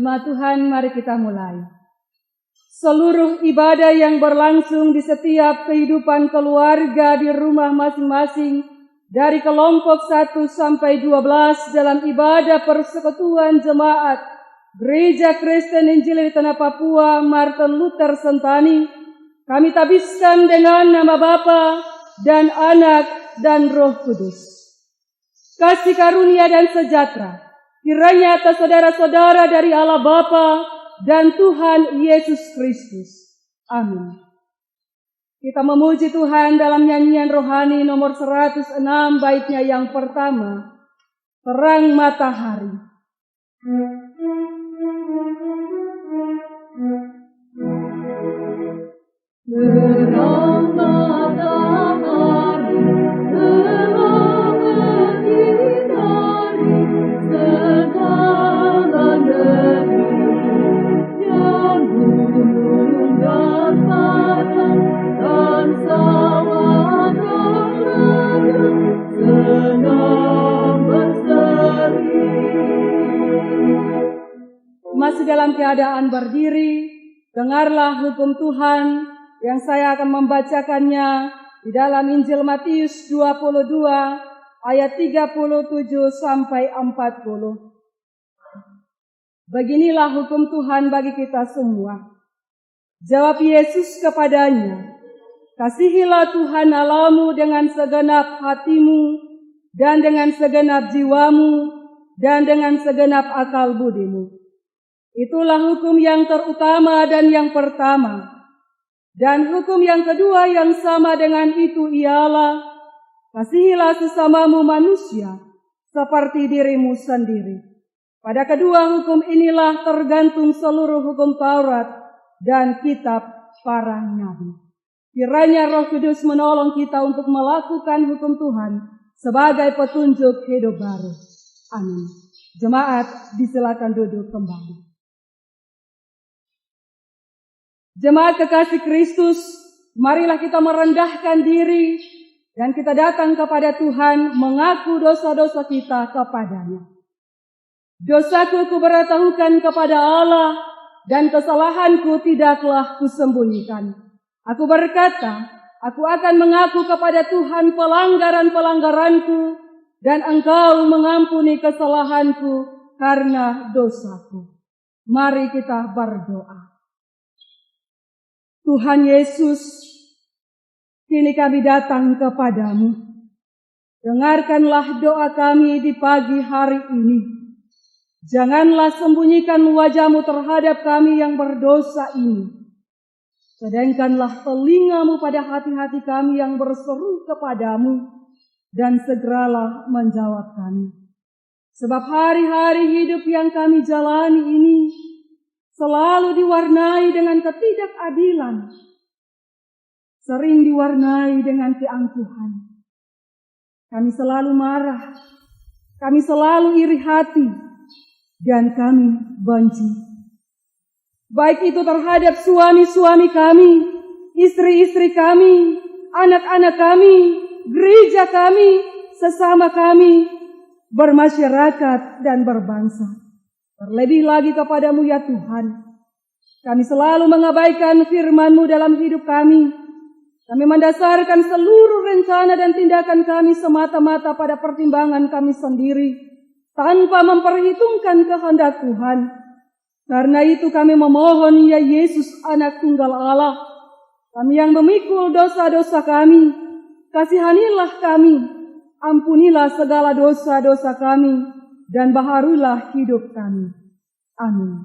Jemaat Tuhan, mari kita mulai. Seluruh ibadah yang berlangsung di setiap kehidupan keluarga di rumah masing-masing, dari kelompok 1 sampai 12 dalam ibadah persekutuan jemaat Gereja Kristen Injil di Tanah Papua Martin Luther Sentani, kami tabiskan dengan nama Bapa dan Anak dan Roh Kudus. Kasih karunia dan sejahtera kiranya atas saudara-saudara dari Allah Bapa dan Tuhan Yesus Kristus. Amin. Kita memuji Tuhan dalam nyanyian rohani nomor 106 baitnya yang pertama, Terang Matahari. Terang matahari telah menyinari segala negeri yang gunung dan padang dan sawah dan ladang senang berseri. Masih dalam keadaan berdiri, dengarlah hukum Tuhan yang saya akan membacakannya di dalam Injil Matius 22 ayat 37 sampai 40. Beginilah hukum Tuhan bagi kita semua. Jawab Yesus kepadanya, kasihilah Tuhan Allahmu dengan segenap hatimu dan dengan segenap jiwamu dan dengan segenap akal budimu. Itulah hukum yang terutama dan yang pertama. Dan hukum yang kedua yang sama dengan itu ialah, kasihilah sesamamu manusia seperti dirimu sendiri. Pada kedua hukum inilah tergantung seluruh hukum Taurat dan kitab para nabi. Kiranya Roh Kudus menolong kita untuk melakukan hukum Tuhan sebagai petunjuk hidup baru. Amin. Jemaat, disilakan duduk kembali. Jemaat kekasih Kristus, marilah kita merendahkan diri dan kita datang kepada Tuhan mengaku dosa-dosa kita kepadanya. Dosaku kuberitahukan kepada Allah dan kesalahanku tidaklah kusembunyikan. Aku berkata, aku akan mengaku kepada Tuhan pelanggaran-pelanggaranku dan Engkau mengampuni kesalahanku karena dosaku. Mari kita berdoa. Tuhan Yesus, kini kami datang kepadamu. Dengarkanlah doa kami di pagi hari ini. Janganlah sembunyikan wajah-Mu terhadap kami yang berdosa ini. Sedangkanlah telinga-Mu pada hati-hati kami yang berseru kepadamu, dan segeralah menjawab kami. Sebab hari-hari hidup yang kami jalani ini selalu diwarnai dengan ketidakadilan, sering diwarnai dengan keangkuhan. Kami selalu marah, kami selalu iri hati, dan kami benci. Baik itu terhadap suami-suami kami, istri-istri kami, anak-anak kami, gereja kami, sesama kami, bermasyarakat dan berbangsa. Terlebih lagi kepadamu ya Tuhan, kami selalu mengabaikan firman-Mu dalam hidup kami. Kami mendasarkan seluruh rencana dan tindakan kami semata-mata pada pertimbangan kami sendiri, tanpa memperhitungkan kehendak Tuhan. Karena itu kami memohon ya Yesus anak tunggal Allah, kami yang memikul dosa-dosa kami, kasihanilah kami, ampunilah segala dosa-dosa kami, dan baharulah hidup kami. Amin.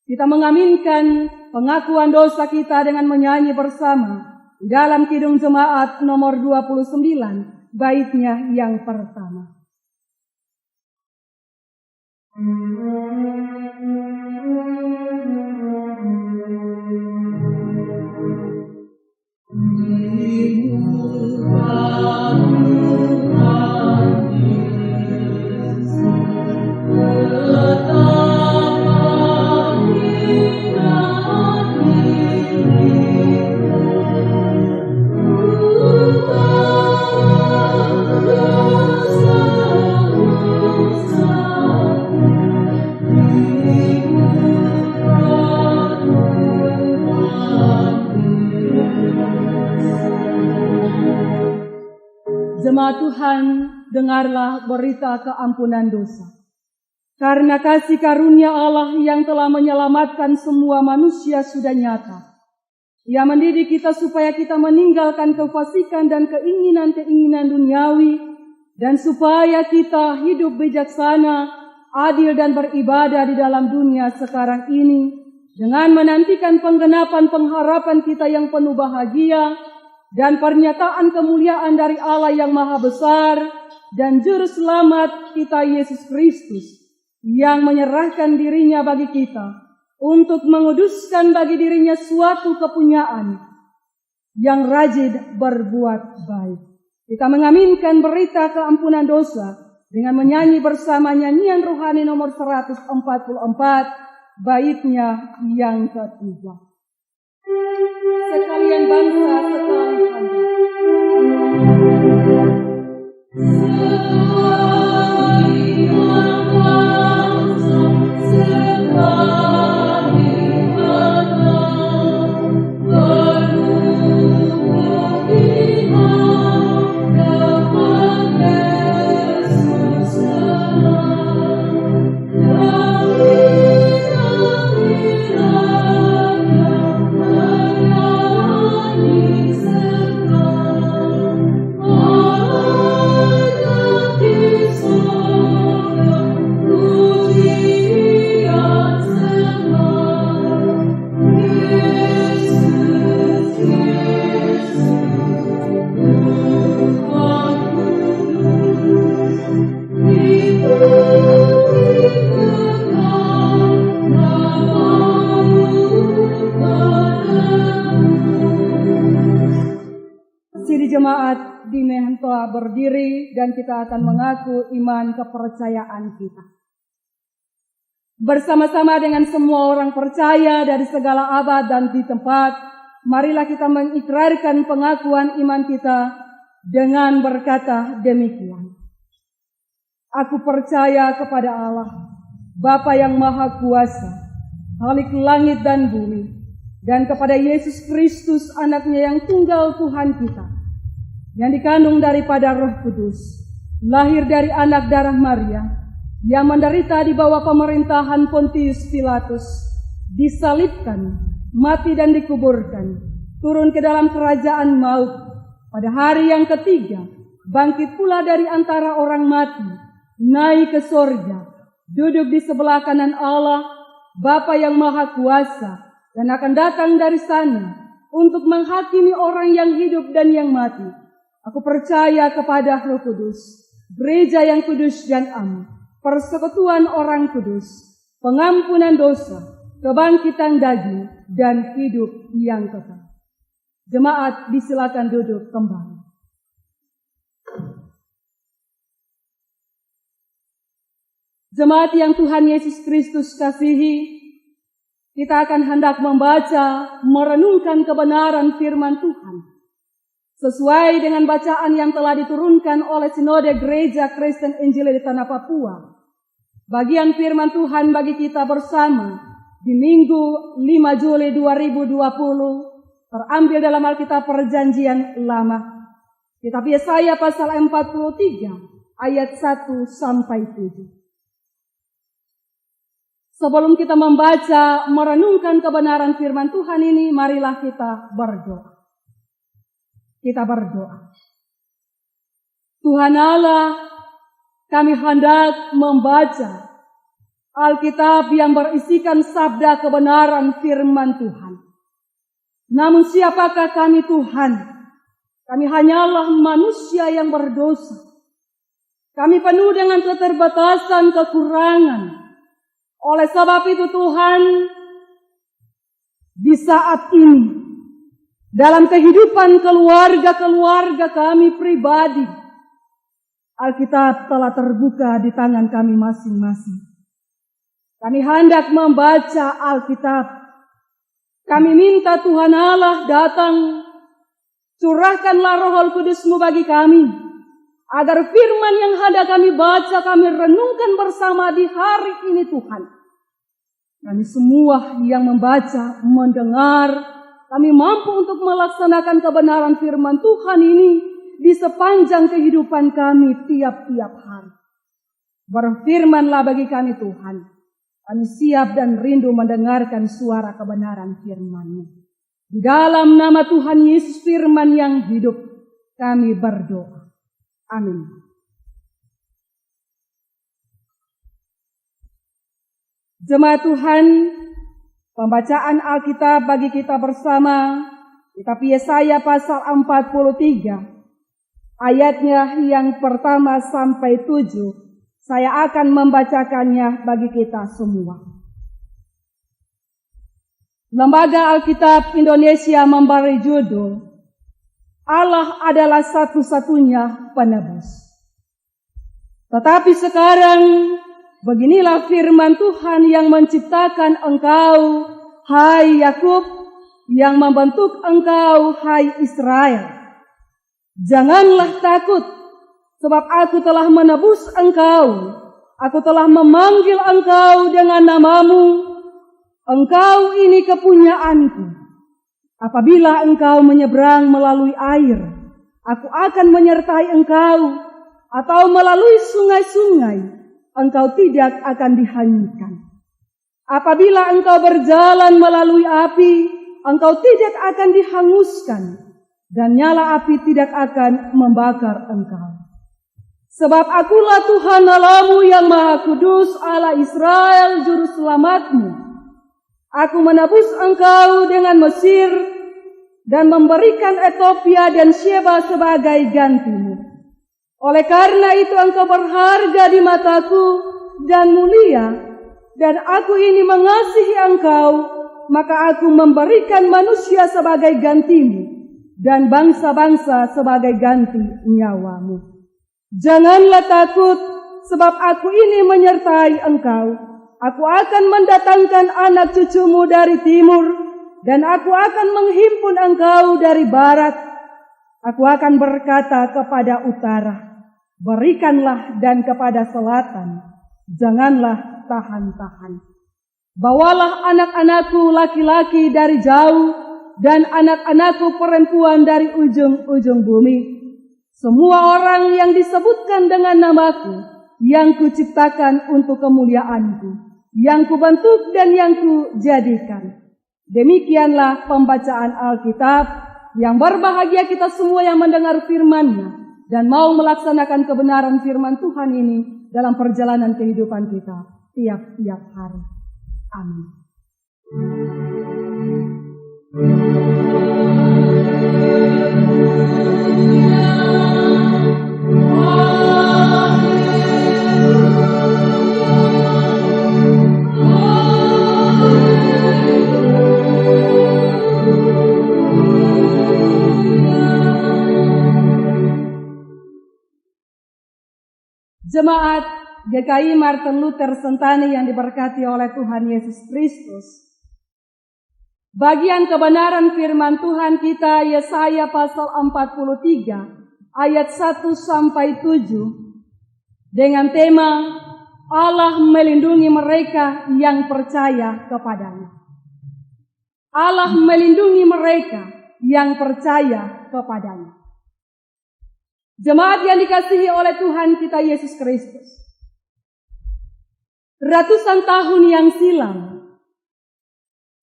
Kita mengaminkan pengakuan dosa kita dengan menyanyi bersama dalam Kidung Jemaat nomor 29, baitnya yang pertama. Jemaat Tuhan, dengarlah berita keampunan dosa. Karena kasih karunia Allah yang telah menyelamatkan semua manusia sudah nyata. Ia mendidik kita supaya kita meninggalkan kefasikan dan keinginan-keinginan duniawi, dan supaya kita hidup bijaksana, adil dan beribadah di dalam dunia sekarang ini, dengan menantikan penggenapan pengharapan kita yang penuh bahagia, dan pernyataan kemuliaan dari Allah yang Maha Besar dan Juru Selamat kita Yesus Kristus yang menyerahkan dirinya bagi kita untuk menguduskan bagi dirinya suatu kepunyaan yang rajin berbuat baik. Kita mengaminkan berita keampunan dosa dengan menyanyi bersama nyanyian rohani nomor 144, baitnya yang ketiga. Sekalian bangsa, sekali hamba. Jemaat di Mehentoa berdiri dan kita akan mengaku iman kepercayaan kita. Bersama-sama dengan semua orang percaya dari segala abad dan di tempat, marilah kita mengikrarkan pengakuan iman kita dengan berkata demikian. Aku percaya kepada Allah, Bapa yang Maha Kuasa, Khalik langit dan bumi, dan kepada Yesus Kristus anaknya yang tunggal Tuhan kita, yang dikandung daripada Roh Kudus, lahir dari anak darah Maria, yang menderita di bawah pemerintahan Pontius Pilatus, disalibkan, mati dan dikuburkan, turun ke dalam kerajaan maut, pada hari yang ketiga, bangkit pula dari antara orang mati, naik ke sorga, duduk di sebelah kanan Allah, Bapa yang Maha Kuasa, dan akan datang dari sana untuk menghakimi orang yang hidup dan yang mati. Aku percaya kepada Roh Kudus, gereja yang kudus dan am, persekutuan orang kudus, pengampunan dosa, kebangkitan daging, dan hidup yang kekal. Jemaat disilakan duduk kembali. Jemaat yang Tuhan Yesus Kristus kasihi, kita akan hendak membaca, merenungkan kebenaran firman Tuhan. Sesuai dengan bacaan yang telah diturunkan oleh Sinode Gereja Kristen Injil di Tanah Papua. Bagian firman Tuhan bagi kita bersama di Minggu 5 Juli 2020 terambil dalam Alkitab Perjanjian Lama. Kitab Yesaya pasal 43 ayat 1 sampai 7. Sebelum kita membaca, merenungkan kebenaran firman Tuhan ini, marilah kita berdoa. Kita berdoa. Tuhan Allah, kami hendak membaca Alkitab yang berisikan sabda kebenaran firman Tuhan. Namun siapakah kami Tuhan? Kami hanyalah manusia yang berdosa. Kami penuh dengan keterbatasan, kekurangan. Oleh sebab itu Tuhan, di saat ini, dalam kehidupan keluarga-keluarga kami pribadi, Alkitab telah terbuka di tangan kami masing-masing. Kami hendak membaca Alkitab. Kami minta Tuhan Allah datang, curahkanlah Roh Kudus-Mu bagi kami, agar firman yang hendak kami baca, kami renungkan bersama di hari ini Tuhan. Kami semua yang membaca, mendengar, kami mampu untuk melaksanakan kebenaran firman Tuhan ini di sepanjang kehidupan kami tiap-tiap hari. Berfirmanlah bagi kami Tuhan. Kami siap dan rindu mendengarkan suara kebenaran firman-Mu. Di dalam nama Tuhan Yesus firman yang hidup, kami berdoa. Amin. Jemaat Tuhan, pembacaan Alkitab bagi kita bersama, kitab Yesaya pasal 43, ayatnya yang pertama sampai 7, saya akan membacakannya bagi kita semua. Lembaga Alkitab Indonesia memberi judul, Allah adalah satu-satunya penebus. Tetapi sekarang, beginilah firman Tuhan yang menciptakan engkau, hai Yakub, yang membentuk engkau, hai Israel. Janganlah takut, sebab aku telah menebus engkau. Aku telah memanggil engkau dengan namamu. Engkau ini kepunyaanku. Apabila engkau menyeberang melalui air, aku akan menyertai engkau. Atau melalui sungai-sungai, engkau tidak akan dihanyutkan. Apabila engkau berjalan melalui api, engkau tidak akan dihanguskan. Dan nyala api tidak akan membakar engkau. Sebab akulah Tuhan Allahmu yang Maha Kudus, Allah Israel, Juru Selamatmu. Aku menebus engkau dengan Mesir dan memberikan Ethiopia dan Sheba sebagai gantimu. Oleh karena itu engkau berharga di mataku dan mulia, dan aku ini mengasihi engkau, maka aku memberikan manusia sebagai gantimu dan bangsa-bangsa sebagai ganti nyawamu. Janganlah takut, sebab aku ini menyertai engkau. Aku akan mendatangkan anak cucumu dari timur, dan aku akan menghimpun engkau dari barat. Aku akan berkata kepada utara, berikanlah, dan kepada selatan, janganlah tahan-tahan. Bawalah anak-anakku laki-laki dari jauh, dan anak-anakku perempuan dari ujung-ujung bumi. Semua orang yang disebutkan dengan namaku, yang kuciptakan untuk kemuliaanku, yang kubentuk dan yang kujadikan. Demikianlah pembacaan Alkitab. Yang berbahagia kita semua yang mendengar firman-Nya dan mau melaksanakan kebenaran firman Tuhan ini dalam perjalanan kehidupan kita tiap-tiap hari. Amin. Jemaat GKI Martin Luther Sentani yang diberkati oleh Tuhan Yesus Kristus, bagian kebenaran firman Tuhan kita Yesaya pasal 43 ayat 1 sampai 7 dengan tema Allah melindungi mereka yang percaya kepadanya. Allah melindungi mereka yang percaya kepadanya. Jemaat yang dikasihi oleh Tuhan kita Yesus Kristus. Ratusan tahun yang silam,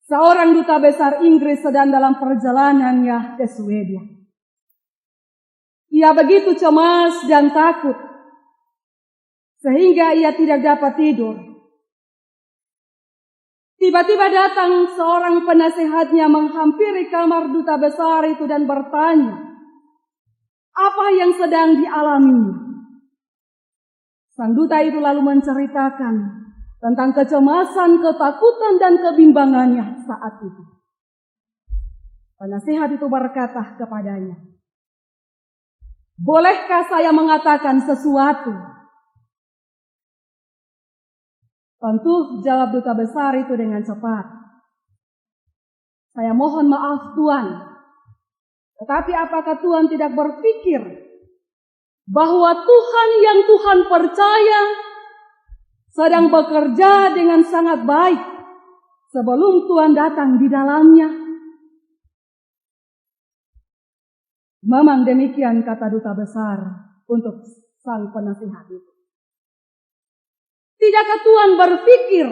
seorang duta besar Inggris sedang dalam perjalanannya ke Swedia. Ia begitu cemas dan takut, sehingga ia tidak dapat tidur. Tiba-tiba datang seorang penasehatnya menghampiri kamar duta besar itu dan bertanya, apa yang sedang dialaminya? Sang duta itu lalu menceritakan tentang kecemasan, ketakutan, dan kebimbangannya saat itu. Penasehat itu berkata kepadanya, bolehkah saya mengatakan sesuatu? Tentu jawab duta besar itu dengan cepat. Saya mohon maaf Tuan, tetapi apakah Tuhan tidak berpikir bahwa Tuhan yang Tuhan percaya sedang bekerja dengan sangat baik sebelum Tuhan datang di dalamnya? Memang demikian kata duta besar untuk sang penasihat itu. Tidakkah Tuhan berpikir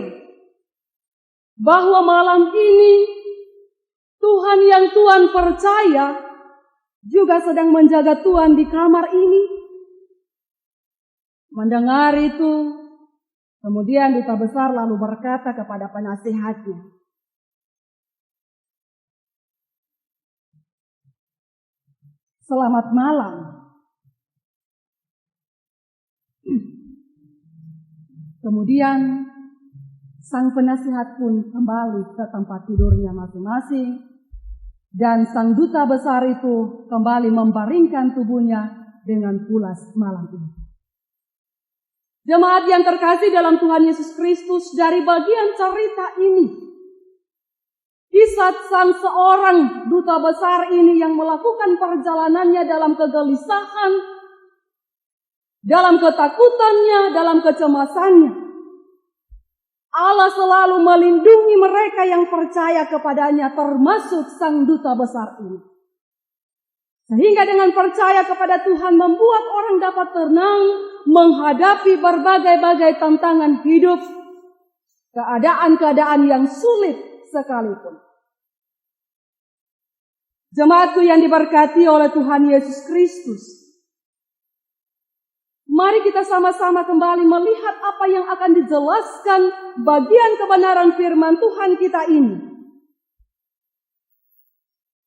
bahwa malam ini Tuhan yang Tuhan percaya juga sedang menjaga Tuhan di kamar ini? Mendengar itu, kemudian duta besar lalu berkata kepada penasehatnya, selamat malam. Kemudian sang penasihat pun kembali ke tempat tidurnya masing-masing dan sang duta besar itu kembali membaringkan tubuhnya dengan pulas malam ini. Jemaat yang terkasih dalam Tuhan Yesus Kristus, dari bagian cerita ini, kisah sang seorang duta besar ini yang melakukan perjalanannya dalam kegelisahan, dalam ketakutannya, dalam kecemasannya, Allah selalu melindungi mereka yang percaya kepadanya, termasuk sang duta besar ini. Sehingga dengan percaya kepada Tuhan membuat orang dapat tenang menghadapi berbagai-bagai tantangan hidup, keadaan-keadaan yang sulit sekalipun. Jemaatku yang diberkati oleh Tuhan Yesus Kristus, mari kita sama-sama kembali melihat apa yang akan dijelaskan bagian kebenaran firman Tuhan kita ini.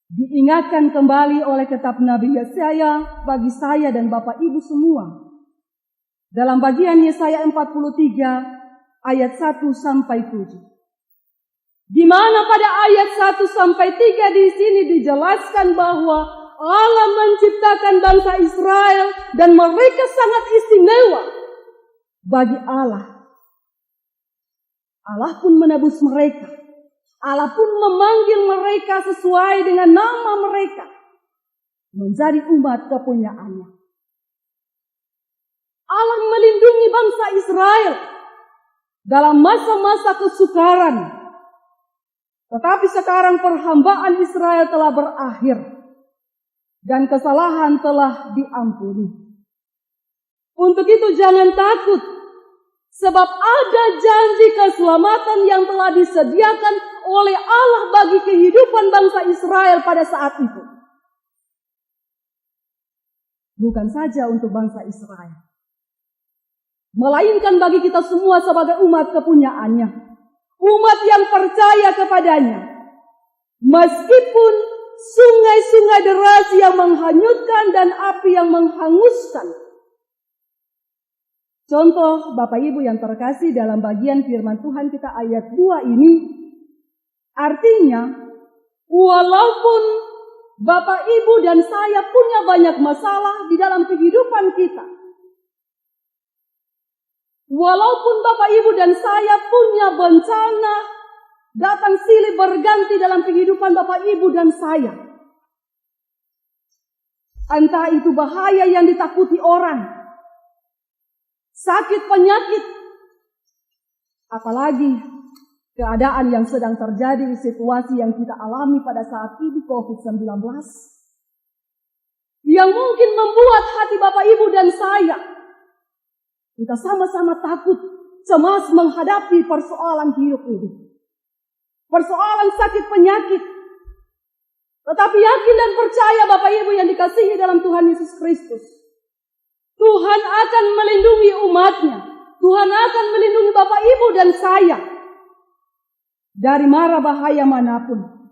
Diingatkan kembali oleh kitab Nabi Yesaya bagi saya dan Bapak Ibu semua. Dalam bagian Yesaya 43 ayat 1 sampai 7. Di mana pada ayat 1 sampai 3 di sini dijelaskan bahwa Allah menciptakan bangsa Israel dan mereka sangat istimewa bagi Allah. Allah pun menebus mereka. Allah pun memanggil mereka sesuai dengan nama mereka menjadi umat kepunyaannya. Allah melindungi bangsa Israel dalam masa-masa kesukaran. Tetapi sekarang perhambaan Israel telah berakhir dan kesalahan telah diampuni. Untuk itu jangan takut, sebab ada janji keselamatan yang telah disediakan oleh Allah bagi kehidupan bangsa Israel pada saat itu. Bukan saja untuk bangsa Israel, melainkan bagi kita semua sebagai umat kepunyaannya, umat yang percaya kepadanya. Meskipun sungai-sungai deras yang menghanyutkan dan api yang menghanguskan. Contoh Bapak Ibu yang terkasih dalam bagian firman Tuhan kita ayat 2 ini, artinya walaupun Bapak Ibu dan saya punya banyak masalah di dalam kehidupan kita, walaupun Bapak Ibu dan saya punya bencana datang silih berganti dalam kehidupan Bapak Ibu dan saya. Entah itu bahaya yang ditakuti orang, sakit penyakit, apalagi keadaan yang sedang terjadi di situasi yang kita alami pada saat ini, COVID-19. Yang mungkin membuat hati Bapak Ibu dan saya, kita sama-sama takut, cemas menghadapi persoalan hidup ini. Persoalan sakit penyakit. Tetapi yakin dan percaya Bapak Ibu yang dikasihi dalam Tuhan Yesus Kristus, Tuhan akan melindungi umatnya. Tuhan akan melindungi Bapak Ibu dan saya dari mara bahaya manapun.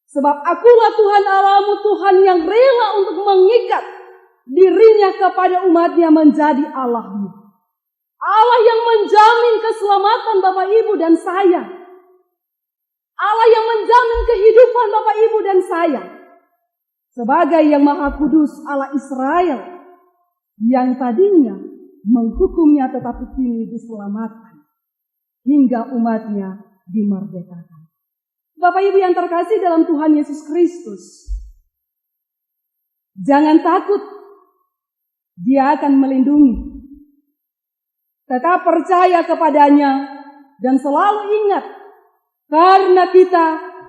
Sebab akulah Tuhan Allahmu, Tuhan yang rela untuk mengikat dirinya kepada umatnya menjadi Allahmu. Allah yang menjamin keselamatan Bapak Ibu dan saya. Allah yang menjamin kehidupan Bapak Ibu dan saya. Sebagai yang Maha Kudus Allah Israel, yang tadinya menghukumnya tetapi kini diselamatkan, hingga umatnya dimerdekakan. Bapak Ibu yang terkasih dalam Tuhan Yesus Kristus, jangan takut, Dia akan melindungi. Tetap percaya kepadanya dan selalu ingat, karena kita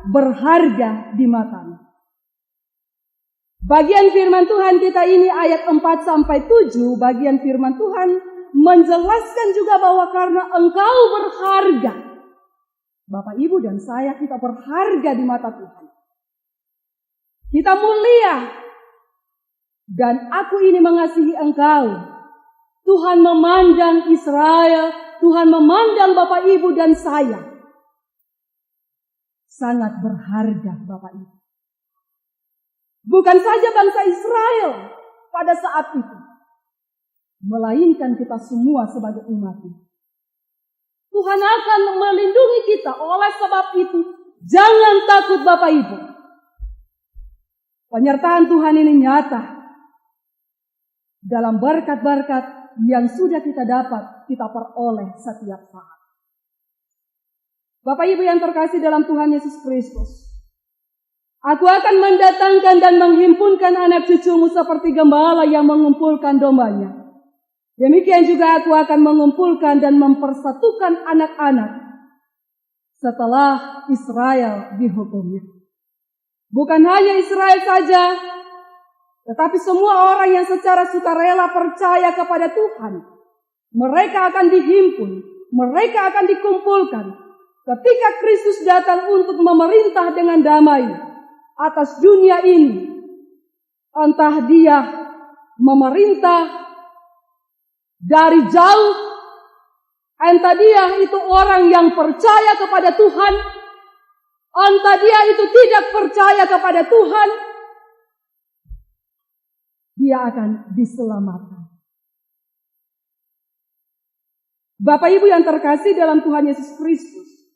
berharga di matanya. Bagian firman Tuhan kita ini ayat 4-7, bagian firman Tuhan menjelaskan juga bahwa karena engkau berharga, Bapak Ibu dan saya, kita berharga di mata Tuhan. Kita mulia. Dan aku ini mengasihi engkau. Tuhan memandang Israel, Tuhan memandang Bapak Ibu dan saya. Sangat berharga Bapak Ibu. Bukan saja bangsa Israel pada saat itu, melainkan kita semua sebagai umatnya. Tuhan akan melindungi kita. Oleh sebab itu, jangan takut Bapak Ibu. Penyertaan Tuhan ini nyata dalam berkat-berkat yang sudah kita dapat, kita peroleh setiap saat. Bapak Ibu yang terkasih dalam Tuhan Yesus Kristus, aku akan mendatangkan dan menghimpunkan anak cucumu seperti gembala yang mengumpulkan dombanya. Demikian juga aku akan mengumpulkan dan mempersatukan anak-anak setelah Israel dihukumnya. Bukan hanya Israel saja, tetapi semua orang yang secara sukarela percaya kepada Tuhan. Mereka akan dihimpun, mereka akan dikumpulkan ketika Kristus datang untuk memerintah dengan damai atas dunia ini. Entah Dia memerintah dari jauh, entah Dia itu orang yang percaya kepada Tuhan, entah Dia itu tidak percaya kepada Tuhan, Dia akan diselamatkan. Bapak Ibu yang terkasih dalam Tuhan Yesus Kristus,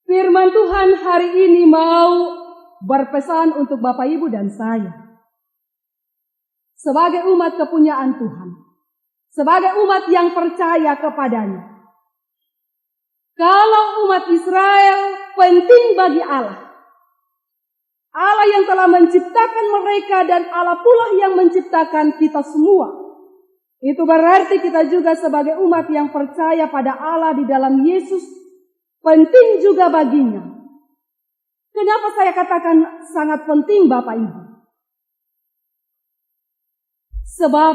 firman Tuhan hari ini mau berpesan untuk Bapak Ibu dan saya. Sebagai umat kepunyaan Tuhan, sebagai umat yang percaya kepadanya. Kalau umat Israel penting bagi Allah, Allah yang telah menciptakan mereka dan Allah pula yang menciptakan kita semua. Itu berarti kita juga sebagai umat yang percaya pada Allah di dalam Yesus penting juga baginya. Kenapa saya katakan sangat penting Bapak Ibu? Sebab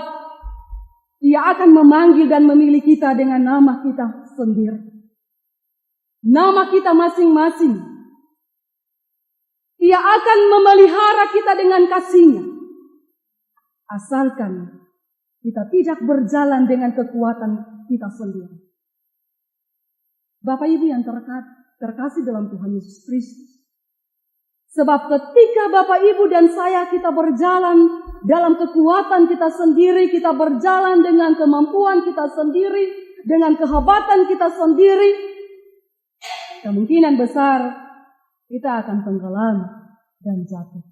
Dia akan memanggil dan memilih kita dengan nama kita sendiri. Nama kita masing-masing. Dia akan memelihara kita dengan kasih-Nya. Asalkan kita tidak berjalan dengan kekuatan kita sendiri. Bapak Ibu yang terkasih dalam Tuhan Yesus Kristus. Sebab ketika Bapak Ibu dan saya kita berjalan dalam kekuatan kita sendiri, kita berjalan dengan kemampuan kita sendiri, dengan kehebatan kita sendiri, kemungkinan besar kita akan tenggelam dan jatuh.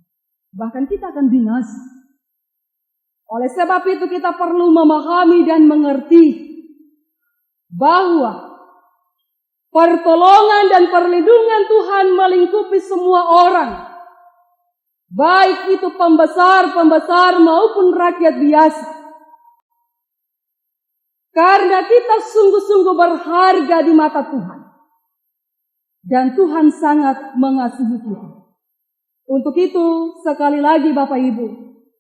Bahkan kita akan binasa. Oleh sebab itu kita perlu memahami dan mengerti bahwa Pertolongan dan perlindungan Tuhan melingkupi semua orang, baik itu pembesar-pembesar maupun rakyat biasa. Karena kita sungguh-sungguh berharga di mata Tuhan. Dan Tuhan sangat mengasihi kita. Untuk itu, sekali lagi Bapak Ibu,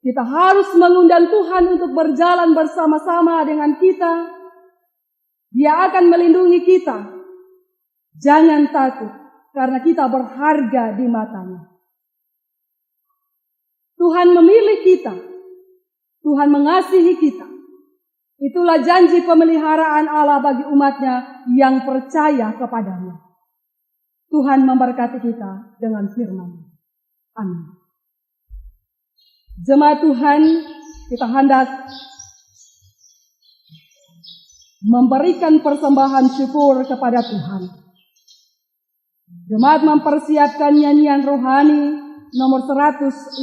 kita harus mengundang Tuhan untuk berjalan bersama-sama dengan kita. Dia akan melindungi kita. Jangan takut, karena kita berharga di matanya. Tuhan memilih kita. Tuhan mengasihi kita. Itulah janji pemeliharaan Allah bagi umatnya yang percaya kepadanya. Tuhan memberkati kita dengan firman-Nya. Amin. Jemaat Tuhan, kita hendak memberikan persembahan syukur kepada Tuhan. Jemaat mempersiapkan nyanyian rohani nomor 158,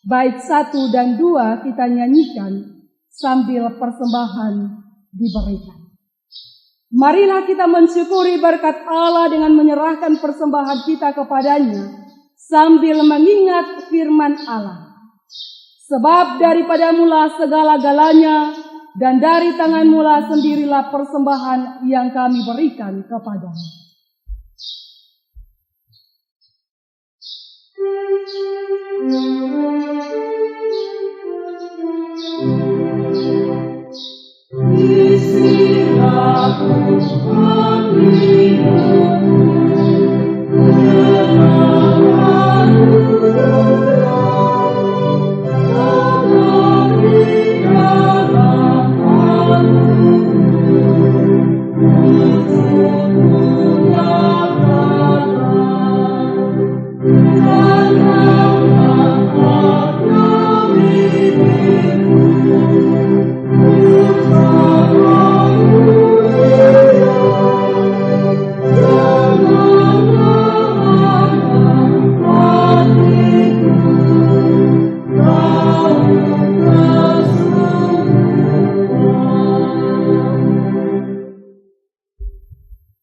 bait 1 dan 2 kita nyanyikan sambil persembahan diberikan. Marilah kita mensyukuri berkat Allah dengan menyerahkan persembahan kita kepadanya sambil mengingat firman Allah. Sebab daripada mula segala-galanya dan dari tangan mula sendirilah persembahan yang kami berikan kepadanya.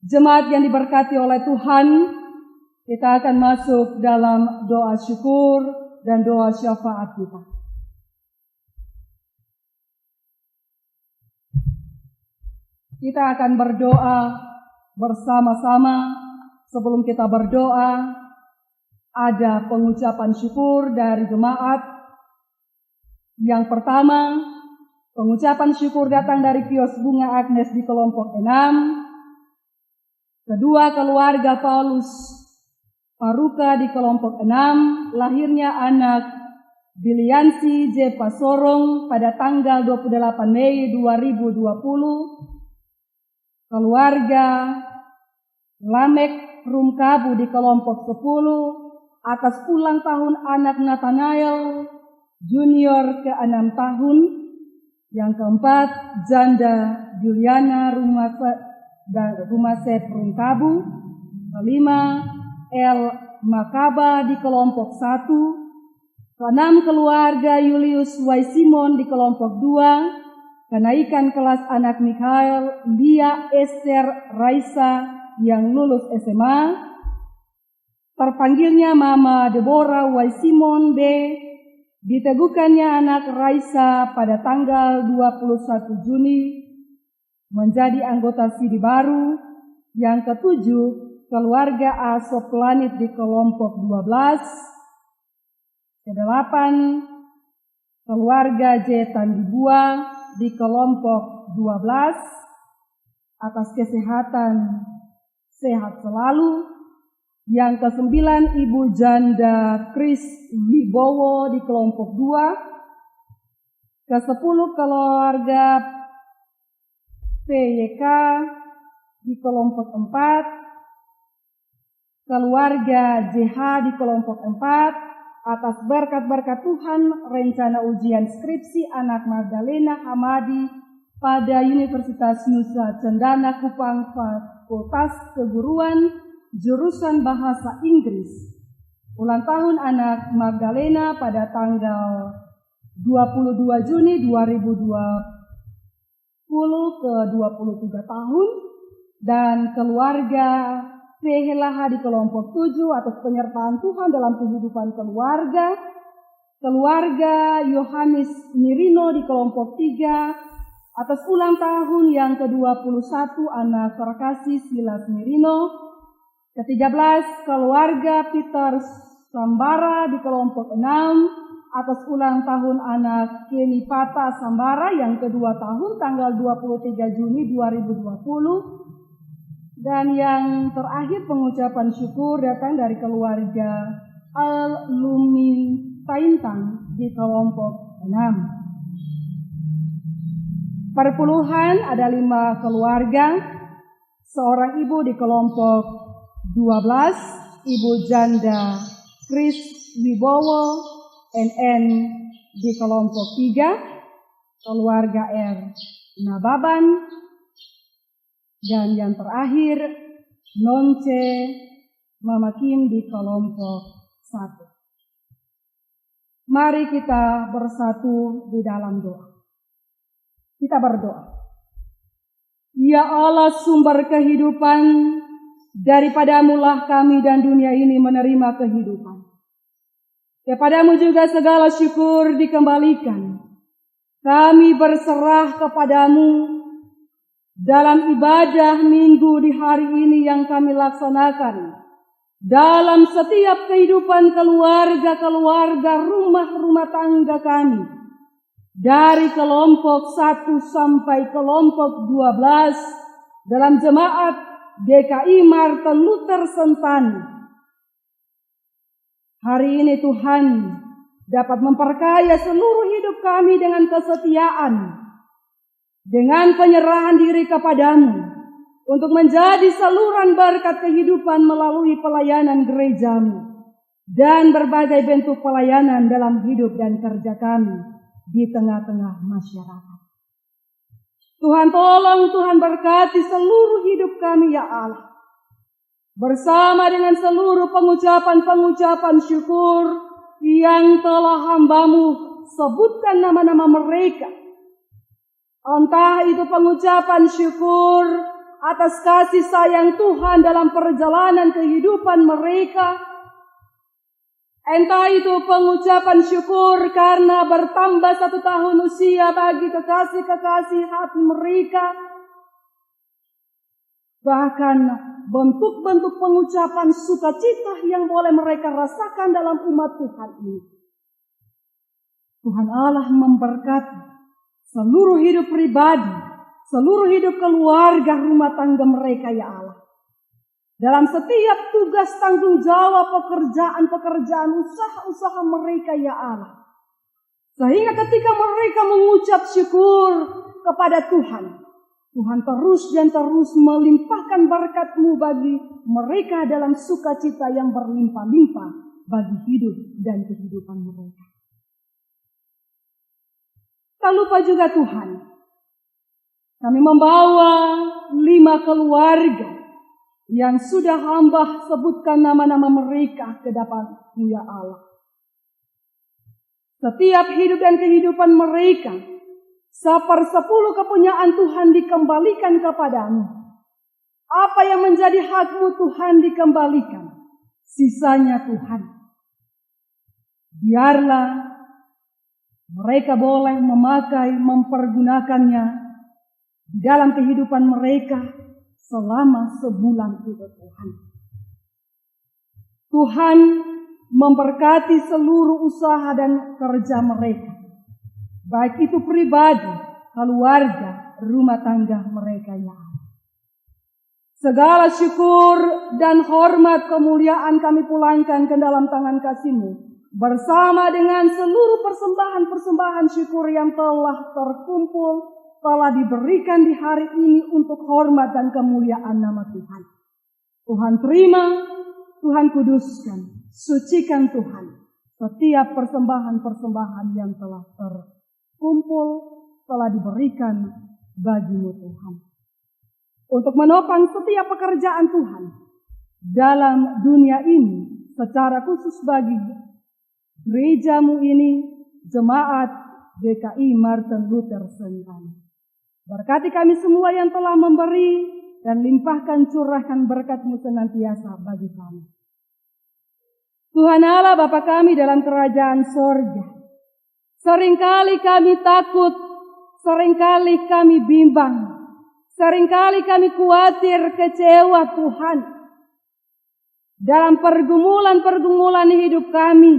Jemaat yang diberkati oleh Tuhan, kita akan masuk dalam doa syukur dan doa syafaat kita. Kita akan berdoa bersama-sama. Sebelum kita berdoa, ada pengucapan syukur dari jemaat. Yang pertama, pengucapan syukur datang dari kios bunga Agnes di kelompok 6. Kedua, keluarga Paulus Paruka di kelompok 6, lahirnya anak Biliansi J. Pasorong pada tanggal 28 Mei 2020. Keluarga Lamek Rumkabu di kelompok 10 atas ulang tahun anak Nathanael Junior ke-6 tahun. Yang keempat, janda Juliana Rumasep Rumkabu. Kelima, El Makaba di kelompok 1. Keenam, keluarga Julius Y. Simon di kelompok 2. Kenaikan kelas anak Mikhail Lia Esther Raisa yang lulus SMA. Terpanggilnya Mama Deborah Y. Simon B. Diteguhkannya anak Raisa pada tanggal 21 Juni menjadi anggota SIDI baru. Yang ketujuh, keluarga A. Soplanit di kelompok 12. Kedelapan, keluarga J. Tandibua di kelompok 12 atas kesehatan sehat selalu. Yang kesembilan, Ibu Janda Kris Wibowo di kelompok 2. Kesepuluh, keluarga PYK di kelompok 4. Keluarga JH di kelompok 4. Atas berkat-berkat Tuhan, rencana ujian skripsi anak Magdalena Hamadi pada Universitas Nusa Cendana Kupang Fakultas Keguruan jurusan Bahasa Inggris. Ulang tahun anak Magdalena pada tanggal 22 Juni 2020 ke 23 tahun. dan keluarga Pehelaha di kelompok 7 atas penyertaan Tuhan dalam kehidupan keluarga. Keluarga Yohanes Nirino di kelompok 3 atas ulang tahun yang ke-21 anak terkasih Silas Nirino. Ke-13 keluarga Peter Sambara di kelompok 6 atas ulang tahun anak Kenny Pata Sambara yang kedua tahun tanggal 23 Juni 2020. Dan yang terakhir pengucapan syukur datang dari keluarga Al-Lumin Taintang di kelompok 6. Perpuluhan ada 5 keluarga, seorang ibu di kelompok 12, Ibu Janda Kris Wibowo NN di kelompok 3, keluarga R Nababan, dan yang terakhir Nonce Mama Kim di kelompok 1. Mari kita bersatu di dalam doa. Kita berdoa. Ya Allah sumber kehidupan, daripadamulah kami dan dunia ini menerima kehidupan. Kepadamu juga segala syukur dikembalikan. Kami berserah kepadamu dalam ibadah minggu di hari ini yang kami laksanakan. Dalam setiap kehidupan keluarga-keluarga, rumah-rumah tangga kami. Dari kelompok 1 sampai kelompok 12 dalam jemaat GKI Martin Luther Sentani. Hari ini Tuhan dapat memperkaya seluruh hidup kami dengan kesetiaan, dengan penyerahan diri kepadamu, untuk menjadi saluran berkat kehidupan melalui pelayanan gerejamu, dan berbagai bentuk pelayanan dalam hidup dan kerja kami di tengah-tengah masyarakat. Tuhan tolong, Tuhan berkati seluruh hidup kami ya Allah. Bersama dengan seluruh pengucapan-pengucapan syukur yang telah hamba-Mu sebutkan nama-nama mereka. Entah itu pengucapan syukur atas kasih sayang Tuhan dalam perjalanan kehidupan mereka. Entah itu pengucapan syukur karena bertambah 1 tahun usia bagi kekasih-kekasih hati mereka. Bahkan bentuk-bentuk pengucapan sukacita yang boleh mereka rasakan dalam umat Tuhan ini. Tuhan Allah memberkati seluruh hidup pribadi, seluruh hidup keluarga rumah tangga mereka ya Allah. Dalam setiap tugas tanggung jawab pekerjaan-pekerjaan usaha-usaha mereka ya Allah. Sehingga ketika mereka mengucap syukur kepada Tuhan, Tuhan terus dan terus melimpahkan berkat-Mu bagi mereka dalam sukacita yang berlimpah-limpah bagi hidup dan kehidupan mereka. Tak lupa juga Tuhan, kami membawa 5 keluarga yang sudah hamba sebutkan nama-nama mereka ke depan-Mu ya Allah. Setiap hidup dan kehidupan mereka, 1/10 kepunyaan Tuhan dikembalikan kepadamu. Apa yang menjadi hak-Mu Tuhan dikembalikan. Sisanya Tuhan, biarlah mereka boleh memakai, mempergunakannya di dalam kehidupan mereka selama sebulan itu Tuhan. Tuhan memberkati seluruh usaha dan kerja mereka. Baik itu pribadi, keluarga, rumah tangga mereka ya Allah. Segala syukur dan hormat kemuliaan kami pulangkan ke dalam tangan kasih-Mu, bersama dengan seluruh persembahan-persembahan syukur yang telah terkumpul, telah diberikan di hari ini untuk hormat dan kemuliaan nama Tuhan. Tuhan terima, Tuhan kuduskan, sucikan Tuhan setiap persembahan-persembahan yang telah terkumpul, telah diberikan bagi-Mu Tuhan. Untuk menopang setiap pekerjaan Tuhan dalam dunia ini, secara khusus bagi gereja-Mu ini, jemaat GKI Martin Luther Sentani. Berkati kami semua yang telah memberi, dan limpahkan curahkan berkat-Mu senantiasa bagi kami. Tuhan Allah Bapa kami dalam kerajaan sorga, seringkali kami takut, seringkali kami bimbang, seringkali kami khawatir, kecewa Tuhan. Dalam pergumulan-pergumulan hidup kami,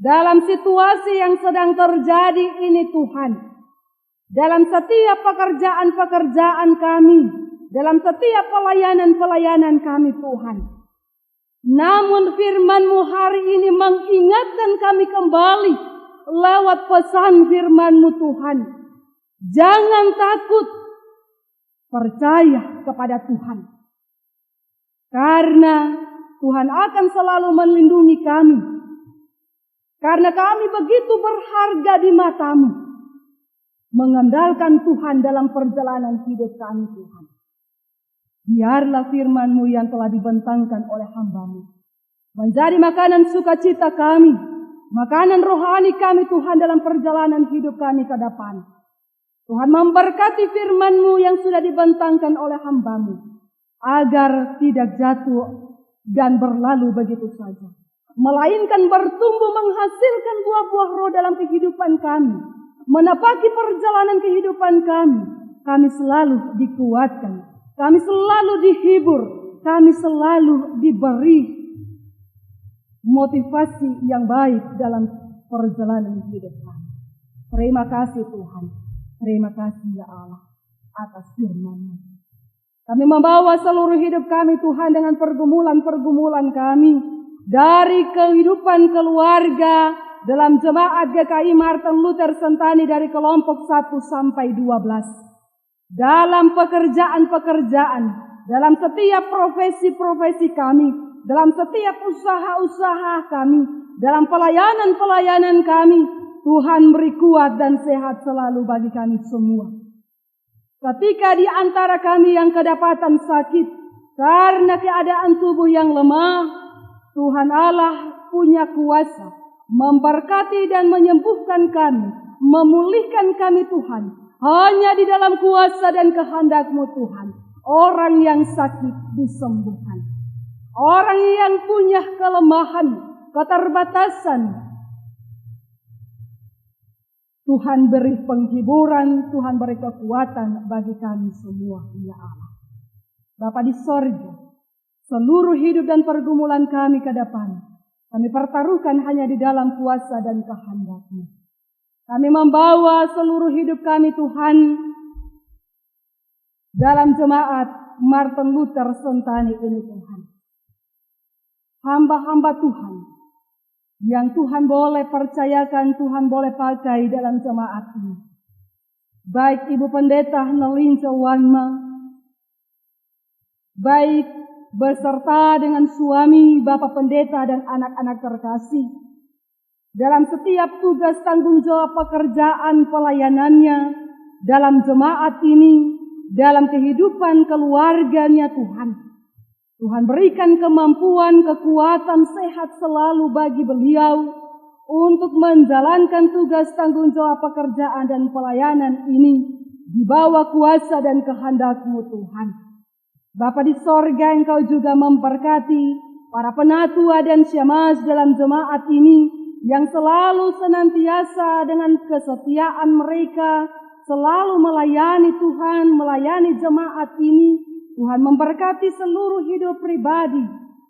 dalam situasi yang sedang terjadi ini Tuhan, dalam setiap pekerjaan-pekerjaan kami, dalam setiap pelayanan-pelayanan kami Tuhan. Namun firman-Mu hari ini mengingatkan kami kembali lewat pesan firman-Mu Tuhan. Jangan takut, percaya kepada Tuhan. Karena Tuhan akan selalu melindungi kami. Karena kami begitu berharga di mata-Mu. Mengandalkan Tuhan dalam perjalanan hidup kami Tuhan. Biarlah firman-Mu yang telah dibentangkan oleh hamba-Mu menjadi makanan sukacita kami, makanan rohani kami Tuhan dalam perjalanan hidup kami ke depan. Tuhan memberkati firman-Mu yang sudah dibentangkan oleh hamba-Mu, agar tidak jatuh dan berlalu begitu saja, melainkan bertumbuh menghasilkan buah-buah roh dalam kehidupan kami, menapaki perjalanan kehidupan kami. Kami selalu dikuatkan, kami selalu dihibur, kami selalu diberi motivasi yang baik dalam perjalanan hidup kami. Terima kasih Tuhan, terima kasih ya Allah atas firman-Mu. Kami membawa seluruh hidup kami Tuhan dengan pergumulan-pergumulan kami, dari kehidupan keluarga dalam jemaat GKI Martin Luther Sentani dari kelompok 1 sampai 12. Dalam pekerjaan-pekerjaan, dalam setiap profesi-profesi kami, dalam setiap usaha-usaha kami, dalam pelayanan-pelayanan kami, Tuhan beri kuat dan sehat selalu bagi kami semua. Ketika di antara kami yang kedapatan sakit karena keadaan tubuh yang lemah, Tuhan Allah punya kuasa memberkati dan menyembuhkan kami, memulihkan kami Tuhan. Hanya di dalam kuasa dan kehendak-Mu Tuhan, orang yang sakit disembuhkan. Orang yang punya kelemahan, keterbatasan, Tuhan beri penghiburan, Tuhan beri kekuatan bagi kami semua, ya Allah. Bapa di sorga, seluruh hidup dan pergumulan kami ke depan, kami pertaruhkan hanya di dalam kuasa dan kehendak-Mu. Kami membawa seluruh hidup kami Tuhan dalam jemaat Martin Luther Sentani ini Tuhan. Hamba-hamba Tuhan yang Tuhan boleh percayakan, Tuhan boleh pakai dalam jemaat ini. Baik Ibu Pendeta Nelinca Wanma, baik beserta dengan suami, Bapak Pendeta dan anak-anak terkasih, dalam setiap tugas tanggung jawab pekerjaan pelayanannya, dalam jemaat ini, dalam kehidupan keluarganya Tuhan. Tuhan berikan kemampuan, kekuatan, sehat selalu bagi beliau untuk menjalankan tugas tanggung jawab pekerjaan dan pelayanan ini di bawah kuasa dan kehendak-Mu Tuhan. Bapa di sorga, Engkau juga memberkati para penatua dan syemasi dalam jemaat ini yang selalu senantiasa dengan kesetiaan mereka selalu melayani Tuhan, melayani jemaat ini. Tuhan memberkati seluruh hidup pribadi,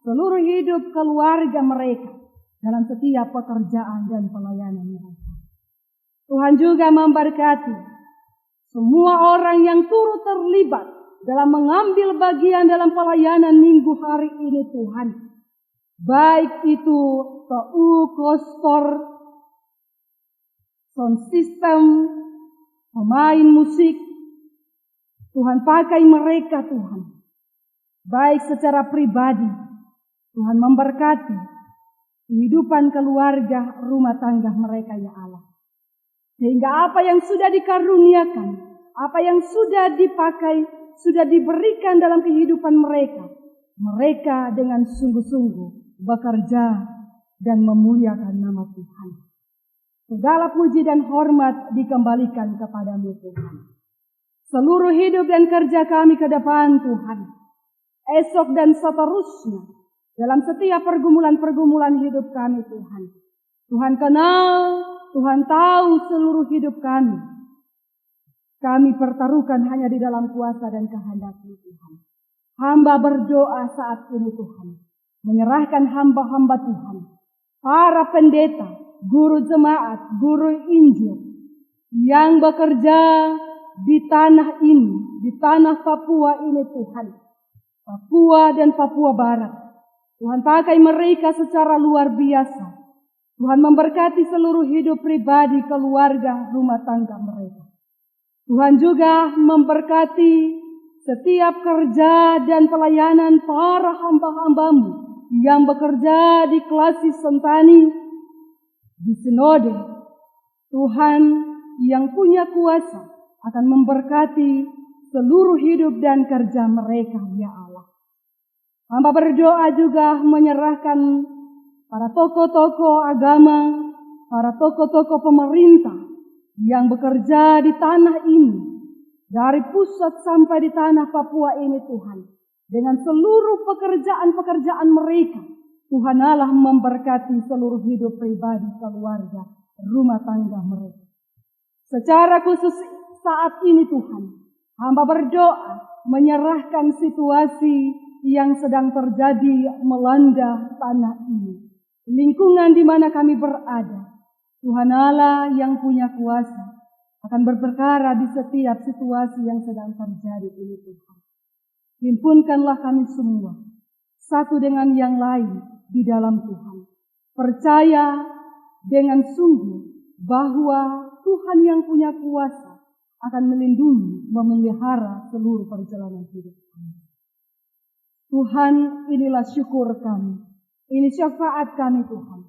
seluruh hidup keluarga mereka dalam setiap pekerjaan dan pelayanan mereka. Tuhan juga memberkati semua orang yang turut terlibat dalam mengambil bagian dalam pelayanan minggu hari ini Tuhan. Baik itu TU, kostor, sound system, pemain musik, Tuhan pakai mereka Tuhan. Baik secara pribadi, Tuhan memberkati kehidupan keluarga, rumah tangga mereka ya Allah. Sehingga apa yang sudah dikaruniakan, apa yang sudah dipakai, sudah diberikan dalam kehidupan mereka, mereka dengan sungguh-sungguh bekerja dan memuliakan nama Tuhan. Segala puji dan hormat dikembalikan kepada-Mu Tuhan. seluruh hidup dan kerja kami ke depan Tuhan, esok dan seterusnya, dalam setiap pergumulan-pergumulan hidup kami Tuhan. Tuhan kenal, Tuhan tahu seluruh hidup kami. Kami pertaruhkan hanya di dalam kuasa dan kehendak-Mu Tuhan. Hamba berdoa saat ini Tuhan, menyerahkan hamba-hamba Tuhan, para pendeta, guru jemaat, guru Injil, yang bekerja di tanah ini, di tanah Papua ini Tuhan. Papua dan Papua Barat. Tuhan pakai mereka secara luar biasa. Tuhan memberkati seluruh hidup pribadi, keluarga, rumah tangga mereka. Tuhan juga memberkati setiap kerja dan pelayanan para hamba-hamba-Mu yang bekerja di Klasis Sentani, di Sinode. Tuhan yang punya kuasa akan memberkati seluruh hidup dan kerja mereka, ya Allah. Hamba berdoa juga menyerahkan para tokoh-tokoh agama, para tokoh-tokoh pemerintah yang bekerja di tanah ini, dari pusat sampai di tanah Papua ini Tuhan. Dengan seluruh pekerjaan-pekerjaan mereka, Tuhan Allah memberkati seluruh hidup pribadi, keluarga, rumah tangga mereka. Secara khusus saat ini Tuhan, hamba berdoa menyerahkan situasi yang sedang terjadi melanda tanah ini. Lingkungan di mana kami berada, Tuhan Allah yang punya kuasa akan berperkara di setiap situasi yang sedang terjadi ini Tuhan. Himpunkanlah kami semua, satu dengan yang lain di dalam Tuhan. Percaya dengan sungguh bahwa Tuhan yang punya kuasa akan melindungi, memelihara seluruh perjalanan hidup kami. Tuhan, inilah syukur kami. Ini syafaat kami Tuhan.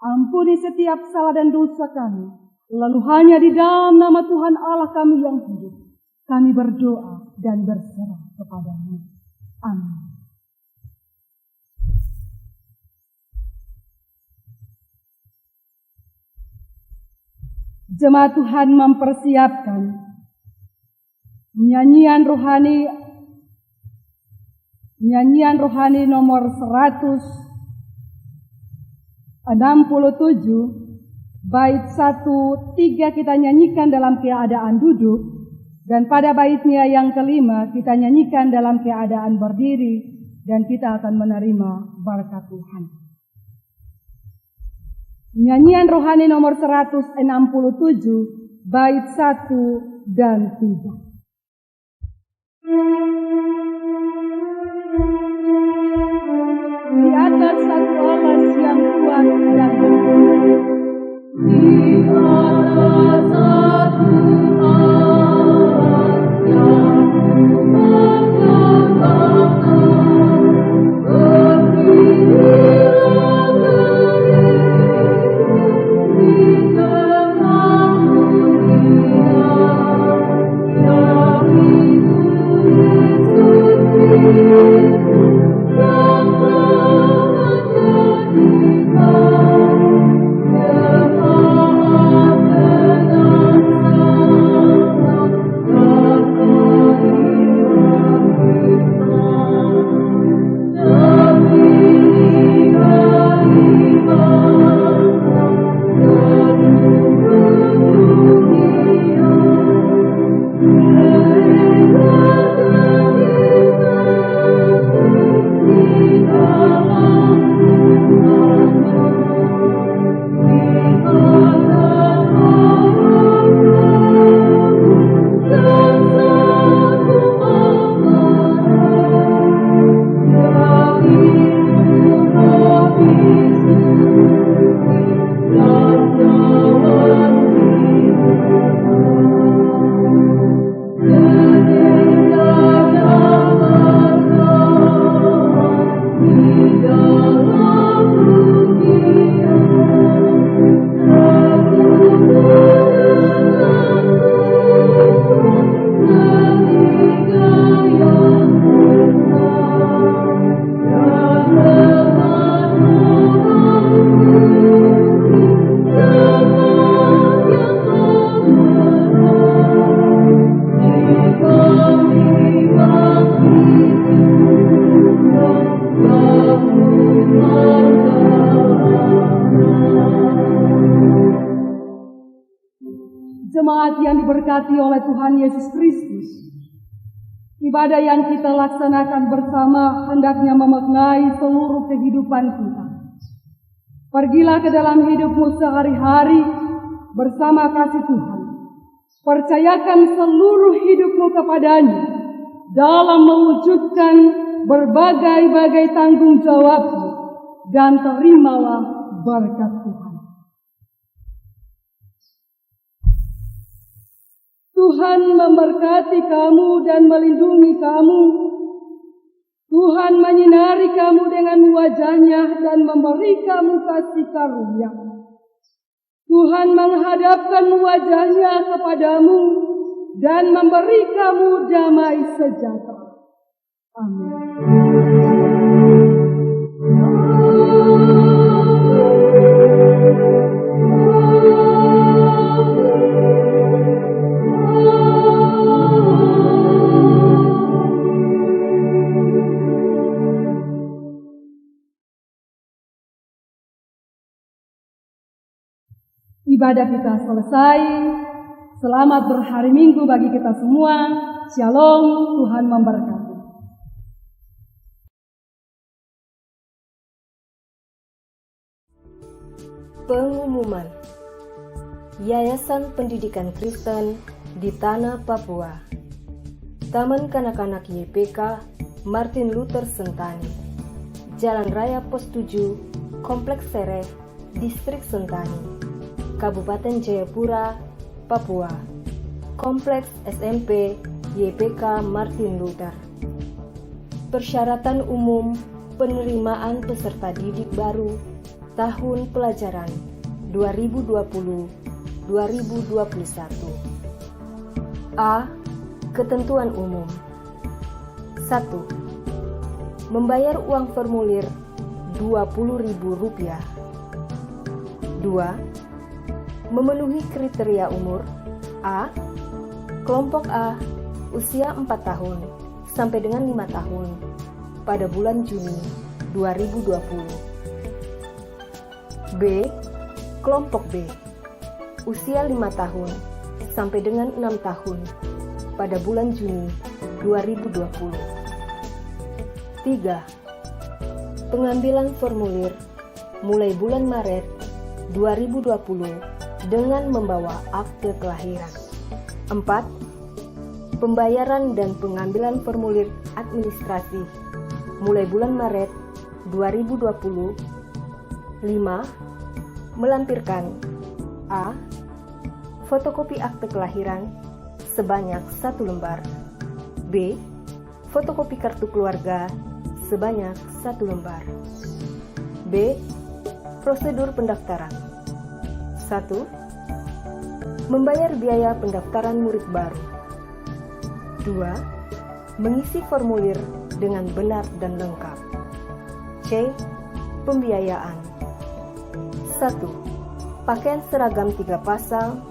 Ampuni setiap salah dan dosa kami. Lalu hanya di dalam nama Tuhan Allah kami yang hidup, kami berdoa dan berserah kepada-Mu. Amin. Jemaat Tuhan mempersiapkan nyanyian rohani nomor 167, bait 1-3 kita nyanyikan dalam keadaan duduk, dan pada baitnya yang kelima kita nyanyikan dalam keadaan berdiri, dan kita akan menerima berkat Tuhan. Nyanyian rohani nomor 167, bait 1 dan 3. Di atas satu alas yang kuat dan berkuat. Di atas satu alas yang kuat dan berkuat, berdirilah di tengah dunia yang itu Yesus Kristus. Yang jemaat yang diberkati oleh Tuhan Yesus Kristus, ibadah yang kita laksanakan bersama hendaknya memaknai seluruh kehidupan kita. Pergilah ke dalam hidupmu sehari-hari bersama kasih Tuhan. Percayakan seluruh hidupmu kepadanya dalam mewujudkan berbagai-bagai tanggung jawabmu, dan terimalah berkat Tuhan. Tuhan memberkati kamu dan melindungi kamu. Tuhan menyinari kamu dengan wajah-Nya dan memberi kamu kasih karunia. Tuhan menghadapkan wajah-Nya kepadamu dan memberi kamu damai sejahtera. Amin. Ibadah kita selesai. Selamat berhari Minggu bagi kita semua. Shalom, Tuhan memberkati. Pengumuman Yayasan Pendidikan Kristen di Tanah Papua, Taman Kanak-kanak YPK Martin Luther Sentani, Jalan Raya Pos 7, Kompleks Sereh, Distrik Sentani, Kabupaten Jayapura, Papua. Kompleks SMP YPK Martin Luther. Persyaratan umum penerimaan peserta didik baru tahun pelajaran 2020-2021. A. Ketentuan umum. 1. Membayar uang formulir Rp20.000. 2. Memenuhi kriteria umur. A. Kelompok A, usia 4 tahun sampai dengan 5 tahun pada bulan Juni 2020. B. Kelompok B, usia 5 tahun sampai dengan 6 tahun pada bulan Juni 2020. 3. Pengambilan formulir mulai bulan Maret 2020 dengan membawa akte kelahiran. 4. Pembayaran dan pengambilan formulir administrasi mulai bulan Maret 2020. 5. Melampirkan A. Fotokopi akte kelahiran sebanyak 1 lembar. B. Fotokopi kartu keluarga sebanyak 1 lembar. B. Prosedur pendaftaran. 1. Membayar biaya pendaftaran murid baru. 2. Mengisi formulir dengan benar dan lengkap. C. Pembiayaan. 1. Pakaian seragam 3 pasang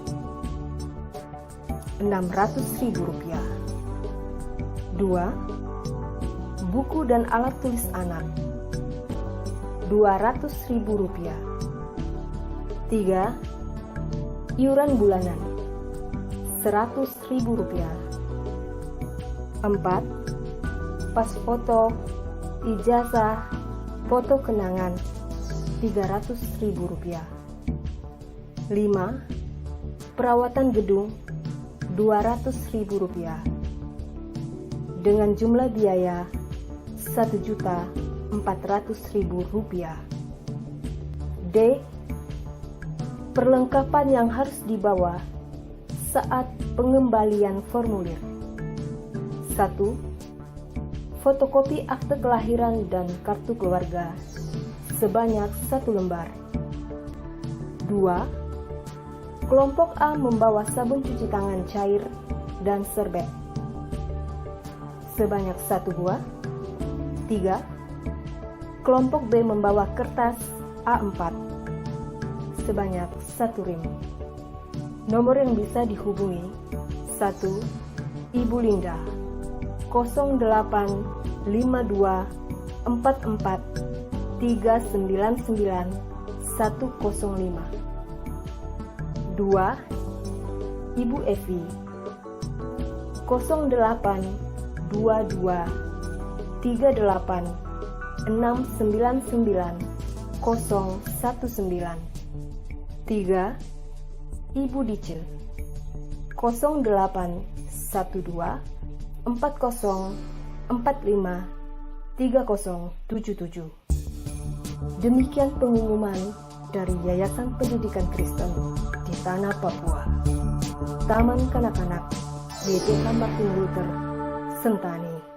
Rp600.000. 2. Buku dan alat tulis anak Rp200.000. 3. Iuran bulanan Rp100.000. 4. Pas foto, ijazah, foto kenangan Rp300.000. 5. Perawatan gedung Rp200.000 dengan jumlah biaya Rp1.400.000. D. Perlengkapan yang harus dibawa saat pengembalian formulir. 1. Fotokopi akte kelahiran dan kartu keluarga sebanyak 1 lembar. 2. Kelompok A membawa sabun cuci tangan cair dan serbet sebanyak 1 buah. 3. Kelompok B membawa kertas A4 sebanyak 1 rim. Nomor yang bisa dihubungi: 1. Ibu Linda 0852 44 399 105. 2. Ibu Evi 0822 38 699 019. 3. Ibu Dicil 0812 40 45 3077. Demikian pengumuman dari Yayasan Pendidikan Kristen di Tanah Papua. Taman Kanak-kanak YTH Martin Luther, Sentani.